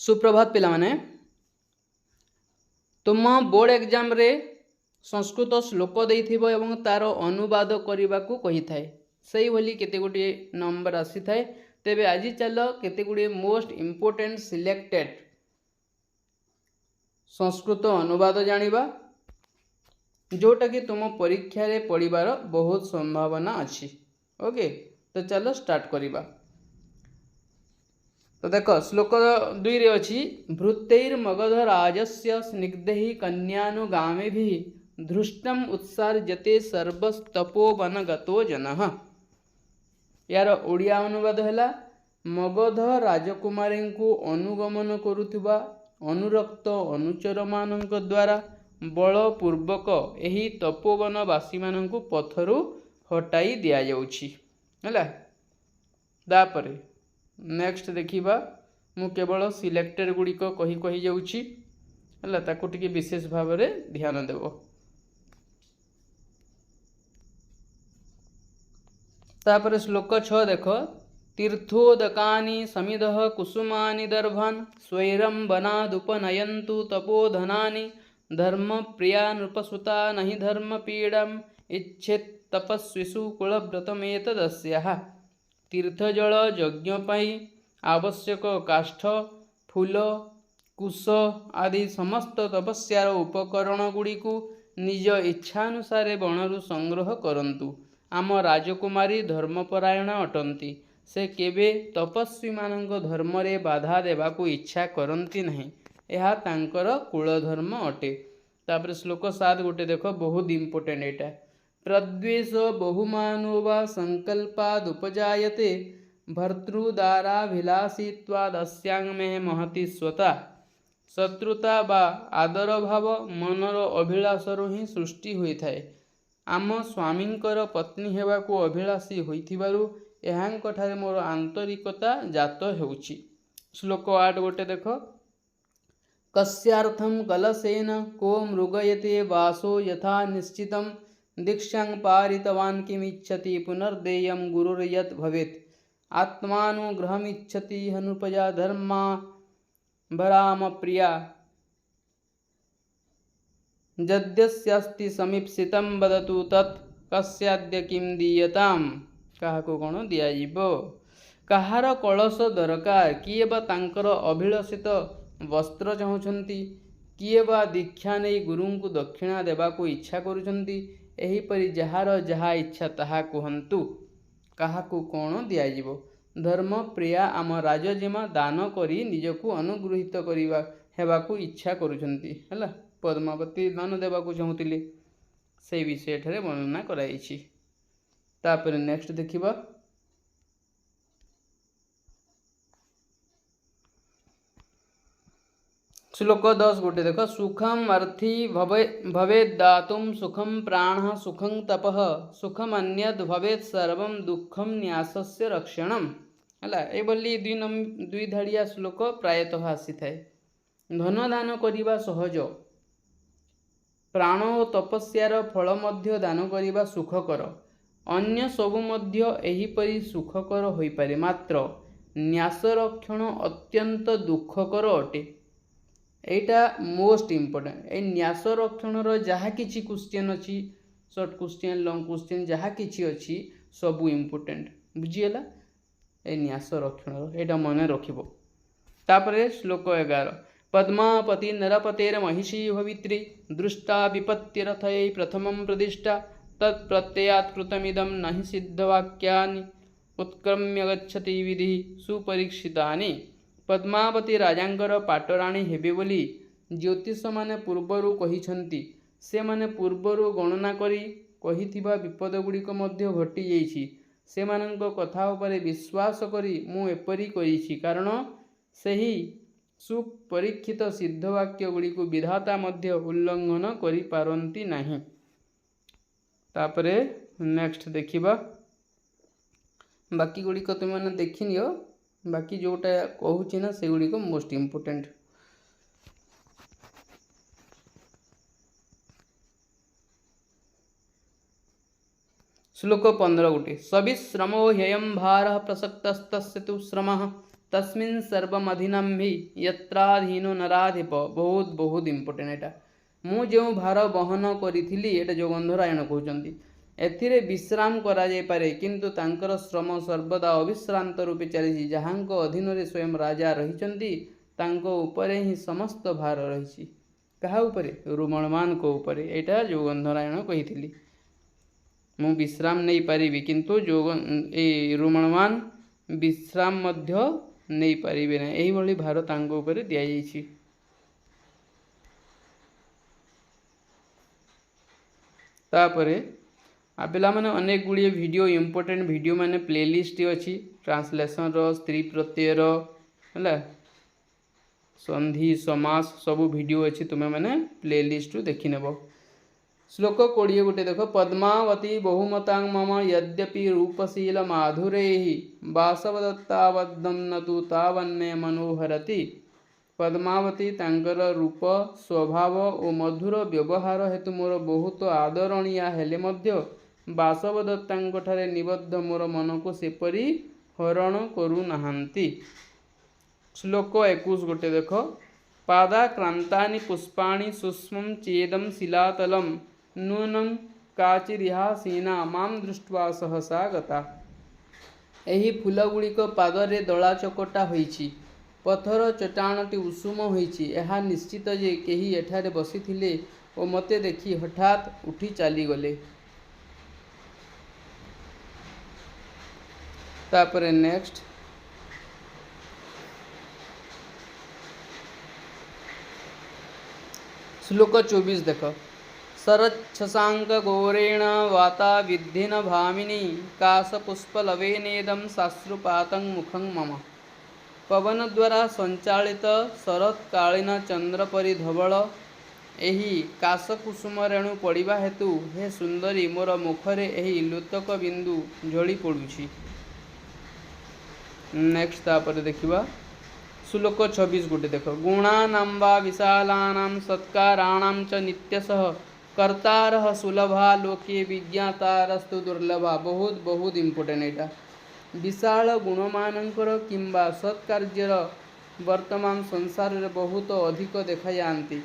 सुप्रभात पिला माने तुम बोर्ड एग्जाम रे संस्कृत श्लोक देइथिबो एवं तार अनुवाद करने को कही थाए से भली केते गुडी नंबर आसी थाए। तेबे आज चल केते गुडी मोस्ट इम्पोर्टेंट सिलेक्टेड संस्कृत अनुवाद जानिबा जोटा कि तुम परीक्षा रे पढ़िबार बहुत संभावना अच्छी। ओके तो चलो स्टार्ट करिबा। तो देख श्लोक 2 रे अछि भृतैर्मगध राजस्य स्निग्धैः कन्यानुगामिभिः धृष्टम उत्सर्जते सर्वस्तपोवनगतो जनः। यार ओडिया अनुवाद है मगध राजकुमारी को अनुगमन करुथिबा अनुरक्त अनुचर मानक द्वारा बलपूर्वक एही तपोवनवासी मानक पथरु हटाई दिया जाउछि हैला। तापरे नेक्स्ट देखिबा मु केवल सिलेक्टेड गुड़िक कही कही जाउछि हैला, ताको टिके विशेष भाव रे ध्यान देबो। तापर श्लोक 6 देख तीर्थोदकानि समिदः कुसुमानि दर्भान् स्वैरं वनादुपनयन्तु तपोधनानि धर्मप्रिया नृपसुता नहि धर्मपीडम् इच्छेत् तपस्विषु कुलव्रतमेतदस्याः। तीर्थजल यज्ञ पाई आवश्यक काष्ठ फूल कुश आदि समस्त तपस्यार उपकरण गुड़ी को निज इच्छानुसारे वणरु संग्रह करंतु। आम राजकुमारी धर्मपरायण अटंती, से केबे तपस्वी मानक धर्म रे बाधा देवाकू इच्छा करंती नहीं, यह तांकर कुलधर्म अटे। तापर श्लोक 7 गोटे देख बहुत इम्पोर्टेंट एटा प्रद्वेष बहुमानो वा संकल्पादुपजायते भर्तृदाराभिलाषित्वादस्यां मे महति स्वता। शत्रुता बा आदर भाव मनर अभिलाषरु ही सृष्टि होइथाए। आम स्वामींकर पत्नी हेबाकू अभिलाषी होइथिबारु एहांकठारे मोर आंतरिकता जात हेउछि। श्लोक 8 गोटे देख कस्यार्थं कलशेन को मृगयते वासो यथा निश्चितं दीक्षां पारितवान् किमिच्छति पुनर्देयं गुरुर्यत् भवेत् आत्मानुग्रहमिच्छति हनुपजा धर्मा भराम प्रिया यद्यस्यास्ति समीप्सितं वदतु तत् कस्याद्य किं दीयताम्। काहाको कोन दियाजिबो, काहार कलश दरकार, किए बा तांकर अभिलषित वस्त्र चाहुछंती, किए बा दीक्षा नै गुरुंकु दक्षिणा देबाकू इच्छा करुछंती। एहीपरि जହାର जहा इच्छा ताहा कुहंतु, काहाकू कोण दियाजिबो। धर्म प्रिया आम राजजेमा दान करी निजकू अनुगृहित करिवा हेबाकू इच्छा करुछंती हैला। पद्मावती दान देबाकू चाहुतिले से विषय ठरे वर्णना कराइछि। तापर नेक्स्ट देखिबा श्लोक 10 गोटे देख सुखम अर्थी भवेद दातुम सुखम प्राण सुखं तपः सुखम अन्यद भवेद सर्वम दुखम न्यासस्य रक्षणम हैला। ए बोली दुई धाड़िया श्लोक प्रायतः आसी थाए। धन दान करिबा सहज, प्राण और तपस्यार फल मध्य दान करिबा सुखकर, अन्य सबु मध्य एहीपरि सुखकर होई पारे, मात्र न्यास रक्षण अत्यंत दुखकर अटे। एटा मोस्ट इम्पोर्टेंट। ए न्यास रक्षण जहाँ किछि क्वेश्चन अच्छी, शॉर्ट क्वेश्चन लॉन्ग क्वेश्चन जहाँ किछि अच्छी सबू इम्पोर्टेंट बुझीगला। ए न्यास रक्षण एटा मन रखिबो। तापरे श्लोक 11 पद्मापति नरपतेर महिषी भवित्री दृष्टा विपत्तिरथये प्रथमं प्रतिष्ठा तत्प्रत्ययात् कृतमिदं नहि सिद्धवाक्यानि उत्क्रम्य गच्छति विधि सुपरीक्षितानि। पद्मावती राजांकर पाटराणी हेबे बोली ज्योतिष माने पूर्वरु कहिछंती। से माने पूर्वरु गणना करी कहिथिबा विपद गुड़िक मध्य घटी जाइछि। सेमानंक कथा उपरे विश्वास करी मु एपरि करिछि, कारण सेही सुपरीक्षित सिद्धवाक्य गुड़िक विधाता मध्य उल्लंघन करि पारंती नाही। तापरे नेक्स्ट देखिबा बाकी गुड़िक तुम मैंने देखिनियो, बाकी जोटा कहूँ ना से गुड़िक मोस्ट इम्पोर्टेंट। श्लोक 15 गोटे सविश्रमो ह्ययं भारः प्रसक्तस्तस्य तु श्रमः तस्मिन् सर्वमधीनं हि यत्राधीनो नराधिप। बहुत बहुत इम्पोर्टेंट एटा। मु जो भार बहन करी एटा जोगंधरायण कहते एथिरे विश्राम करा जाय पारे किंतु तांकर श्रम सर्वदा अविश्रांत रूपे चली जहाँको अधीन रे स्वयं राजा रहिचंती तांको उपरे ही समस्त भार रही। कहा उपरे? रुमणमान को उपरे। एटा जोगंधरायण कही मु विश्राम नहीं पारिबी किंतु रुमणमान विश्राम मध्य नहीं पारिबे ना। एही भली भार तांको उपरे दिया जायछि। तापरे पिला माने अनेक गुड़िए वीडियो इम्पोर्टेंट वीडियो माने प्लेलिस्ट अच्छी ट्रांसलेशन रो स्त्री प्रत्यय रो है संधि समास सबू वीडियो अच्छी तुम्हें मैंने प्लेलिस्ट देखी नेब। श्लोक 20 गोटे देख पद्मावती बहुमतांग मम यद्यपि रूपशील माधुरे वासवदत्तावद्धम न तु तावन्मे मनोहरति। पद्मावती तांकर रूप स्वभाव और मधुर व्यवहार हेतु मोर बहुत आदरणीय हेले मध्य बासवदत्तांठारे निबद्ध मोर मन को सेपरी हरण करू नाहांती। श्लोक 21 गोटे देख पादाक्रांतानि पुष्पाणि सूक्ष्मं चेदं शिलातलं नूनं काचिरिहासीना मां दृष्ट्वा सहसा गता। एही फूल गुड़िक पादरे दला चकटा होईछि पथर चट्टाणटी उषुम होईछि। एहा निश्चित जे केही एठारे बसिथिले ओ मते देखि हठात उठी चली गले। तापरे नेक्स्ट श्लोक 24 देख शरच्छशांक गौरेण वाता विद्धिन भामिनी काशपुष्पलवेनेदं साश्रुपातं मुखं मम। पवन द्वारा संचालित शरत्कालीन चंद्र परि धवल एही काशकुसुम रेणु पड़िबा हेतु हे सुंदरी मोर मुखरे एही लुतक बिंदु झड़ी पड़ुछि। नेक्स्ट तापर देखिबा श्लोक 26 गोटे देख गुणानां वा विशालानां सत्काराणां च नित्यशः कर्तारः सुलभा लोके विज्ञातारस्तु दुर्लभा। बहुत बहुत इम्पोर्टेंट एटा। विशाल गुणमानंकर किंबा सत्कार्यर वर्तमान संसार रे बहुत अधिक देखा जाती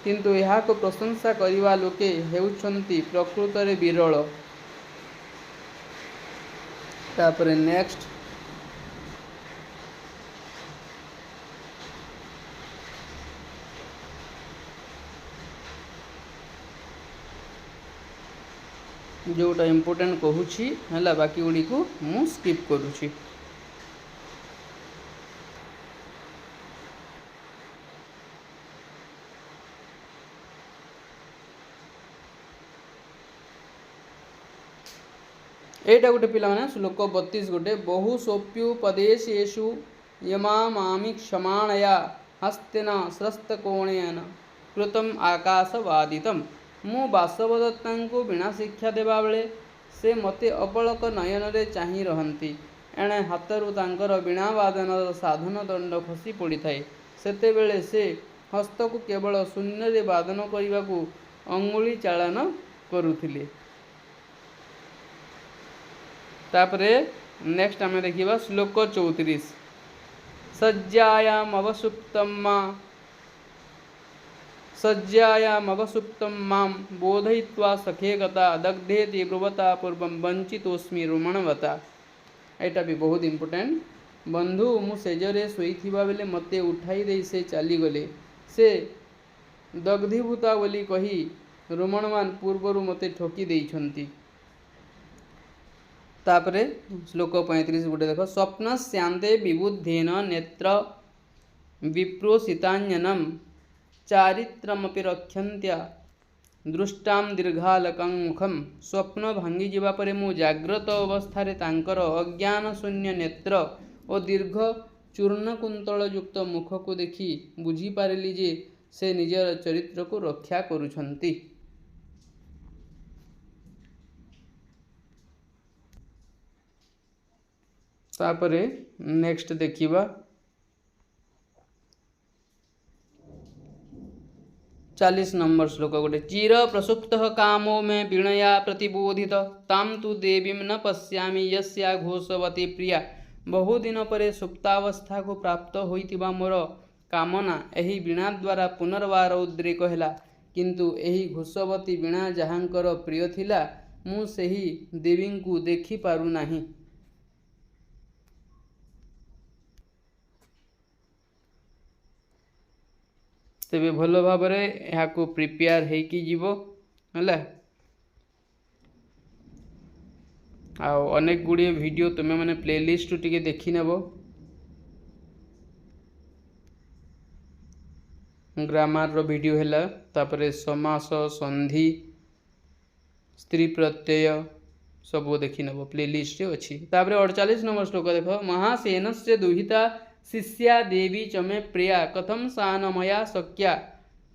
किंतु यहाँ को प्रशंसा करिवा लोके हेउछंती प्रकृत रे विरल। तापरे नेक्स्ट जोटा इम्पोर्टेंट कहूँ है बाकी गुड़ी को मु स्किप करुँची। एटा गोटे पिला माने श्लोक 32 गोटे बहु सोप्युपदेशेषु यमामामि क्षमाणया हस्तेन स्रस्तकोणेन कृतम आकाशवादितम। मु बासवदत्ता को बिना शिक्षा देवा बेले से मते अपलक नयन रे चाही रहंती एणे हाथरू तांकर बिना वादन साधन दंड खसी पड़ी थाए सेते बेले से हस्त को केवल शून्य रे वादन करने को अंगुली चालन करुथिले। तापरे नेक्स्ट आमे देखिबा श्लोक 34 सज्जायामवसुप्तं मां बोधयित्वा सखे गता दग्धेति ब्रुवता पूर्वं वंचितोस्मि रुमणवता। एटा भी बहुत इम्पोर्टेंट। बंधु मु सेजरे शोइथिबा बेले मते उठाई दे से चली गले से दग्धीभूता बोली कही रुमणमान पूर्वरु मते ठोकी देइछंती। तापरे श्लोक 35 गोटे देख स्वप्न श्यान्ते विबुद्धेन नेत्र विप्रोसितान्यनम चारित्रमपि रक्षन्त्या दृष्टां दीर्घालकं मुखम। स्वप्न भांगी जीवा परे मु जाग्रत अवस्था तांकर अज्ञान शून्य नेत्र और दीर्घ चूर्ण कुंतल युक्त मुख को देखी बुझी पारिली जे से निजर चरित्र को रक्षा करुछंती। तापरे नेक्स्ट देखिबा 40 नंबर श्लोक गोटे चिर प्रसुप्त कामो में वीणया प्रतिबोधित ताम तु देवीं न पश्यामि यस्या घोषवती प्रिया बहुदिन परे सुप्तावस्था को प्राप्त होइतिबा मोर कामना एही वीणा द्वारा पुनर्बार उद्रेक हैला। किंतु एही घोषवती वीणा जहाँकर प्रिय थिला मु सेही देवी को देखि पारु नाही। तेबे भल भाव यहाँ प्रिपेयर होइकी जीवो हैला। अनेक गुड़िए वीडियो तुमे मैंने प्लेलिस्ट टिके देखी नेब। ग्रामर रो वीडियो हैला, तापरे समास संधि स्त्री प्रत्यय सब देखी नेब प्लेलिस्ट अच्छी। तापरे 48 नंबर श्लोक देख। महासेनस्य दुहिता शिष्या देवी चमे प्रिया कथम सानमया शक्या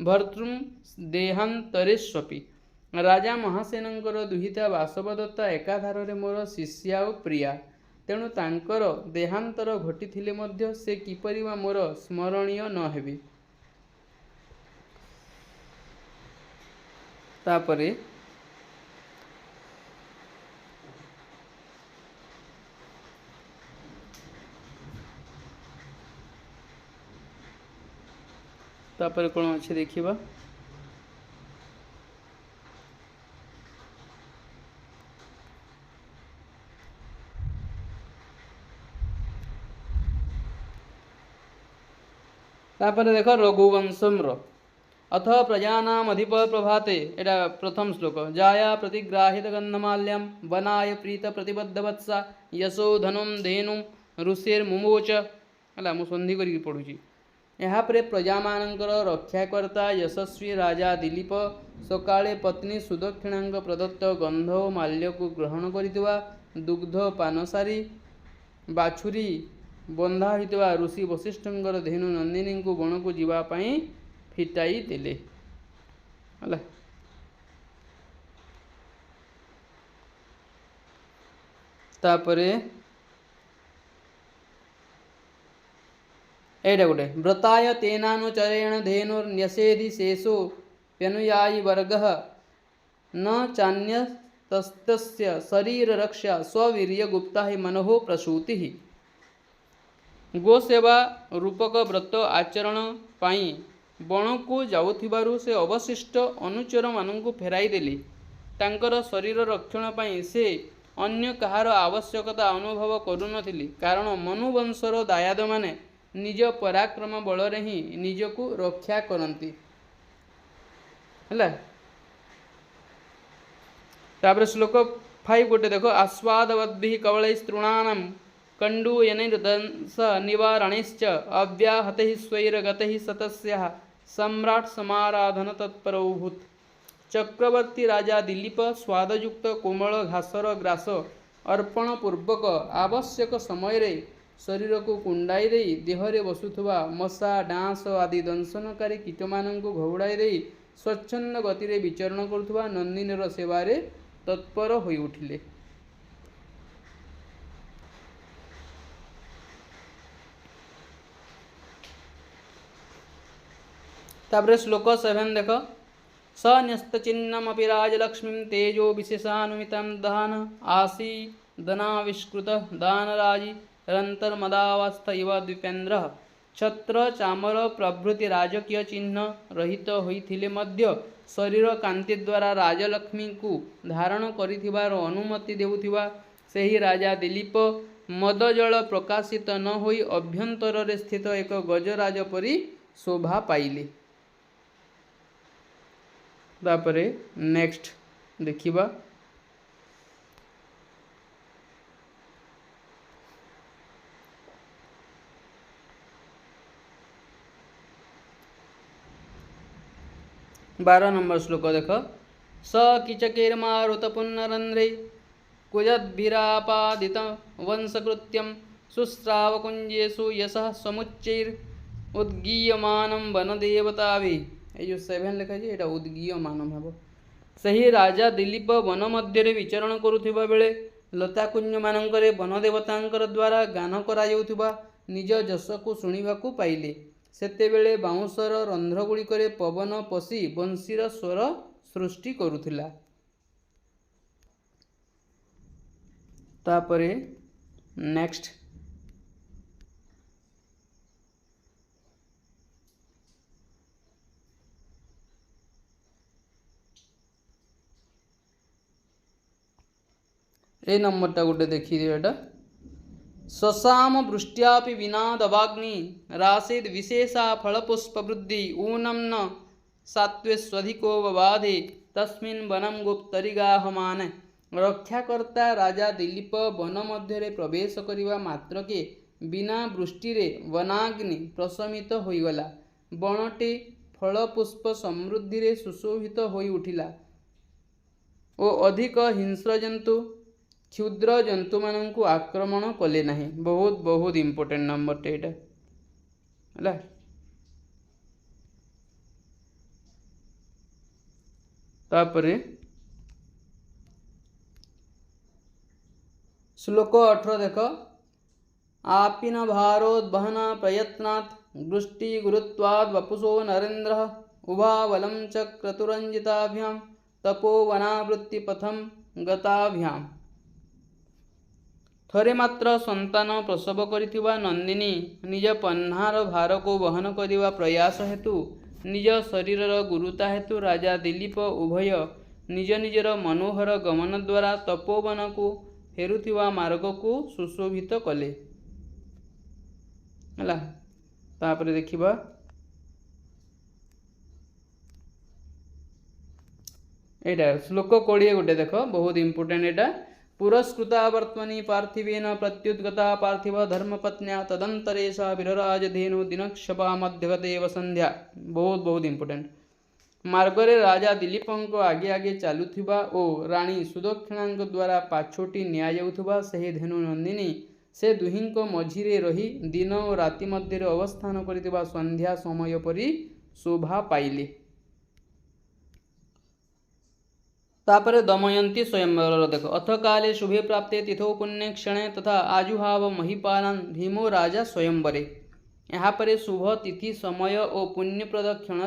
भर्तृम देहांतरेष्वपि। राजा महासेनंकर दुहिता वासवदत्ता एकाधारे मोर शिष्या और प्रिया, तेणु तांकर देहांतर घटिथिले मध्य से किपरि वा मोर स्मरणीय न हेबे। तापरे कौन अच्छे देखिबा। तापर देख रघुवंशम अथ प्रजानाम अधिप प्रभाते, एटा प्रथम श्लोक। जाया प्रतिग्राहित गंधमाल्यम वनाय प्रीत प्रतिबद्ध वत्सा यशो धनुम धेनु ऋषिर मुमोच है। मु संधि करी पढ़ुची। यहाँ प्रजामानंकर रक्षाकर्ता यशस्वी राजा दिलीप सकाळे पत्नी सुदक्षिणांग प्रदत्त गंध माल्य को ग्रहण करितवा दुग्ध पानसारी बाछुरी बंधा होइतवा ऋषि वशिष्ठंकर धेनु नंदिनी को बण को जीवाई फिटाई देले है। तापरे एटा गोटे व्रताय तेनानुचरेण धेनुर्न्यसेधि शेषो प्यनुयायी वर्गः न चान्यस्तस्य शरीर रक्षा स्वीर्य गुप्ता ही मनोहो प्रसूति। गोसेवा रूपक व्रत आचरण पाई बण को जाउथिबारु से अवशिष्ट अनुचर मानंकु फेराई देली। तांकर शरीर रक्षण पाई से अन्य कहार आवश्यकता अनुभव करुनथिली, कारण मनुवंशर दायाद माने निज पराक्रम बल रे ही निज को रक्षा करती है। तापर श्लोक 5 गोटे देख। आस्वादवद्भिः कवलैस्तृणानां कंडूयनैर्दंस निवारणैश्च अव्याहतैः स्वैरगतैः सतस्याः सम्राट समाराधन तत्परोभूत। चक्रवर्ती राजा दिलीप स्वादयुक्त कोमल घासर ग्रास अर्पण पूर्वक आवश्यक समय रे शरीर को कुंडाई दे देहरे बसुथुवा मशा डांस आदि दंशनकारी कीट मानंकु घौड़ाई दे स्वच्छंद गति रे विचरण करुथुवा नंदिनीर सेवारे तत्पर होई उठिले। तापर श्लोक 7 देख। स न्यस्तचिन्नमपि राजलक्ष्मीं तेजो विशेषानुमितं दहन आसी दनाविष्कृत दानराजी रंतर्मदावस्थ इव द्वीपेन्द्र। छत्र चामर प्रभृति राजकीय चिन्ह रहित होइथिले मध्य शरीर कांति द्वारा राजलक्ष्मी को धारण करिथिबार अनुमति देउथिबा सेही राजा दिलीप मदजल प्रकाशित न होई अभ्यंतर रे स्थित एक गजराज परी शोभा पाइले। तापरे नेक्स्ट देखिबा। बारह नंबर श्लोक देख। स किचकेर्मारुत पुन्नरंध्रे कुजद्भिरापादित वंशकृत्यं शुश्रावकुंजेषु यशः समुच्चैर उद्गीयमानं वनदेवताभि। ये जो 7 लिखा है ये उद्गीयमानं हेब। सही राजा दिलीप वन मध्य विचरण करुथिबा बेले लताकुंज मानंकरे वनदेवतांकर द्वारा गान करा जाउथिबा निज जश को शुणिबाकू पाइले। सेतेबेले बाउंसर रंध्रगुड़िकरे पवन पशि बंशीर स्वर सृष्टि करुथिला। तापरे नेक्स्ट ए नंबरटा गोटे देखिए एटा ससाम वृष्ट्यापि विना दवाग्नि रासेद विशेषा फलपुष्प वृद्धि ऊनम न सात्वेस्वधिको बबाधे तस्मिन् वनम गुप्तरिगाहमान। रक्षाकर्ता राजा दिलीप वन मध्य प्रवेश करने मात्रके बिना वृष्टि वनाग्नि प्रशमित होईगला। बणटे फलपुष्प समृद्धि सुशोभित होई उठिला ओ अधिक हिंस्र जंतु क्षुद्र जंतु मानू आक्रमण कले नहीं। बहुत बहुत इम्पोर्टेंट नंबर टेटा है। तापरे श्लोक 18 देख आपिन भारोद्वहन प्रयत्नात् वृष्टि गुरुत्वाद् वपुषो नरेन्द्र उभावलं च क्रतुरंजिताभ्यां तपोवनावृत्ति पथम गताभ्याम। थरे मात्र संतान प्रसव करिथिबा नंदिनी निज पन्हार भार को वहन करिवा प्रयास हेतु निज शरीरर गुरुता हेतु राजा दिलीप उभय निज निजर मनोहर गमन द्वारा तपोवन को फेरुथिबा मार्ग को सुशोभित कले है। तापरे देखिबा एटा श्लोक 20 गोटे देख बहुत इम्पोर्टेंट एटा पुरस्कृता वर्त्मनि पार्थिवेन प्रत्युद्गता पार्थिव धर्मपत्न्या तदंतरे सा विरराज धेनु दिनक्षपा मध्यगते वसंध्या। बहुत बहुत इम्पोर्टेंट मार्गरे राजा दिलीपंक आगे आगे चलुथिबा ओ राणी सुदक्षिणांक द्वारा पाछोटी नियाउथुबा सही धेनु नंदिनी से दुहिंक मझिरे रही दिन और राति मध्य अवस्थान करिथिबा संध्या समय परि शोभा पाइले। तापरे दमयंती स्वयंवर देख अथ काले शुभे प्राप्ते तिथो पुण्य क्षणे तथा आजुहाव महिपालान भीमो राजा स्वयंवरे। यहाँ पर शुभ तिथि समय और पुण्यप्रद क्षण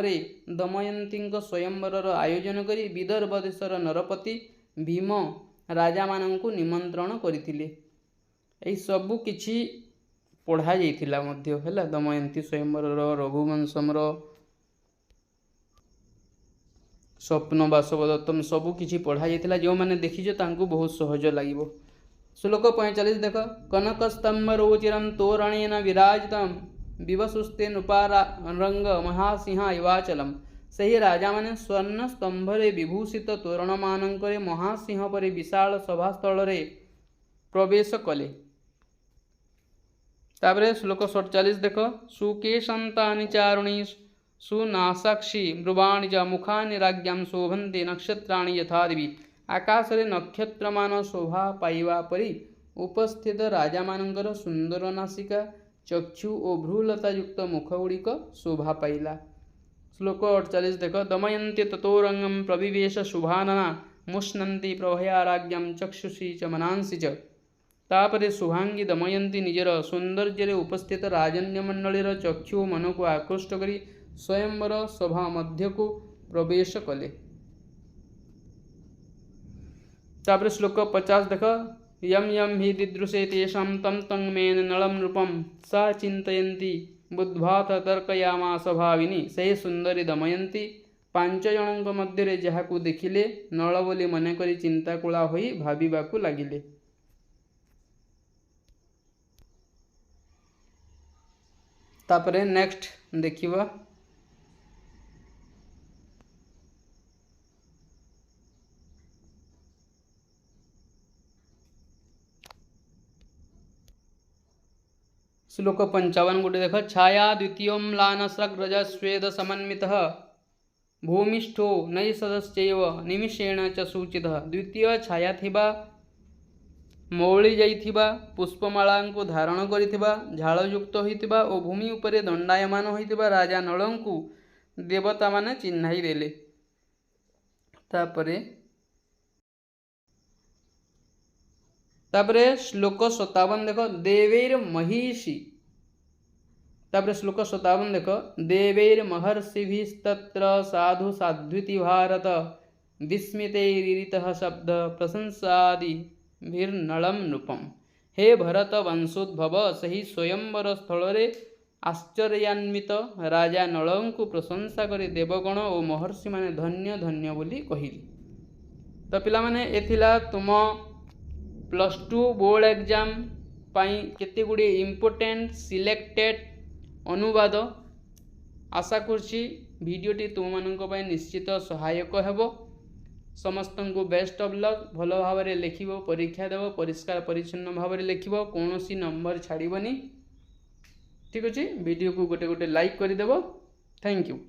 दमयंती स्वयंवर आयोजन करी विदर्भ देशर नरपति भीम राजा मानंकु निमंत्रण करथिले। एई सबु किछि पढ़ा जाइथिला मध्य हैला दमयंती स्वयंवर रघुवंशमर स्वप्न वासवदत्तम सबु किछि पढ़ा जाइथिला। जो माने देखिजो तांकु बहुत सहज लागिबो। श्लोक 45 देख कनकस्तंभ रोचिरं तोरणेन विराजितं विवसुस्ते नृपारंग महासिंह इवाचलम। सही राजा माने स्वर्ण स्तंभरे विभूषित तोरण मानंकरे महासिंह परि विशाल सभास्थल रे प्रवेश कले। तापरे श्लोक 47 देख सुकेशंतानि चारुणी सुनासाक्षी ब्रुवाणी च मुखानि राज्ञां शोभन्ते नक्षत्राणि यथादिवि। आकाश रे नक्षत्रमान शोभा पाइबा परि उपस्थित राजा मानंकर सुंदर नासिका चक्षु और भ्रूलता युक्त मुखगुड़िक शोभा पाइला। श्लोक 48 देख दमयन्ती ततोरंगम प्रविवेश शुभानना मुष्णन्ति प्रभया राज्ञां चक्षुषी च मनांसि च। तापरे शुभांगी दमयंती निजर सौंदर्य उपस्थित राजन्य मंडलीर चक्षु मन को आकृष्ट करी स्वयंवर सभा मध्य को प्रवेश कले। तापरे श्लोक 50 देख यम यम हि दिदृशे तेषां तम तं मेन नलम रूपम सा चिंतयन्ती बुद्ध्वाथ तर्कयामास भाविनी। से सुंदरी दमयंती 5 जनक मध्य जहाकू देखिले नल बोली मन करी चिंताकुला होई भाबिबाकू लागिले। तापरे नेक्स्ट देखिबा श्लोक 55 गोटे देख छाया द्वितीय म्लानस्रग्रज स्वेद समन्वितः भूमिष्ठो नई सदस्यैव निमिषेण च सूचितः। द्वितीय छाया थिबा मौली जाइथिबा पुष्पमाला को धारण करिथिबा झालयुक्त होइथिबा और भूमि उपरे दंडायमान होइथिबा राजा नलंकु देवता माने चिन्हाई देले। तापरे श्लोक 57 देख देवैर महिषी। तापरे श्लोक 57 देख देवैर महर्षिभिस्तत्र साधु साध्विति भारत विस्मितैरितः शब्द प्रशंसादि भिर्नलम नृपम। हे भरत वंशोद्भव सही स्वयंवर स्थल रे आश्चर्यान्वित राजा नलंकु प्रशंसा करी देवगण और महर्षि माने धन्य धन्य बोली कहिली। तो पिला माने एथिला तुम +2 बोर्ड एग्जाम पाई केते गुडी इंपोर्टेंट सिलेक्टेड अनुवाद आशा करछि वीडियोटी तुम मानक पाई निश्चित सहायक हेबो। समस्त को बेस्ट ऑफ लक। भल भाव में लिखिबो, परीक्षा देव, परिष्कार परिच्छन्न भाव में लिखिबो, कौनसी नंबर छाड़बनी। ठीक अच्छे, वीडियो को गोटे गोटे लाइक करदेव। Thank you.